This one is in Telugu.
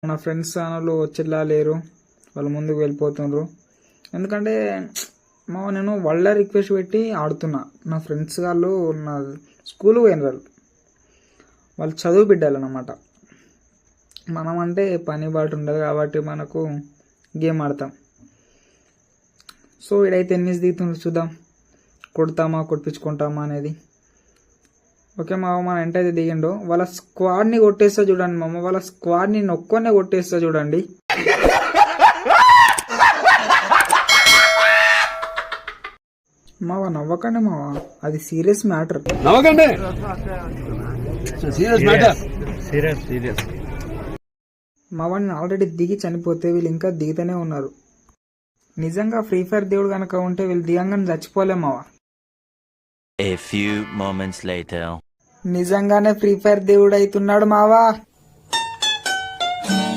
మన ఫ్రెండ్స్ ఛానల్ వచ్చేలా లేరు, వాళ్ళు ముందుకు వెళ్ళిపోతున్నారు. ఎందుకంటే నేను వాళ్ళ రిక్వెస్ట్ పెట్టి ఆడుతున్నా. నా ఫ్రెండ్స్ వాళ్ళు నా స్కూల్కి పోయినారు, వాళ్ళు చదువు బిడ్డాలన్నమాట. మనం అంటే పని బాటు ఉండదు కాబట్టి మనకు గేమ్ ఆడతాం. సో ఇడైతే ఎన్ని దిగుతుందో చూద్దాం, కొడతామా కొట్టించుకుంటామా అనేది. ఓకే మన ఎంటైతే దిగిండో వాళ్ళ స్క్వాడ్ని కొట్టేస్తా చూడండి మామ, వాళ్ళ స్క్వాడ్ని నొక్కొనే కొట్టేస్తా చూడండి. మావా నవ్వకండి మావా, అది సీరియస్ మ్యాటర్. నవ్వకండి, మావాడిని ఆల్రెడీ దిగి చనిపోతే వీళ్ళు ఇంకా దిగుతూనే ఉన్నారు. నిజంగా ఫ్రీ ఫైర్ దేవుడు కనుక ఉంటే వీళ్ళు దిగంగానే చచ్చిపోలే మావా. A few moments later. నిజంగానే ఫ్రీ ఫైర్ దేవుడు అవుతున్నాడు మావా.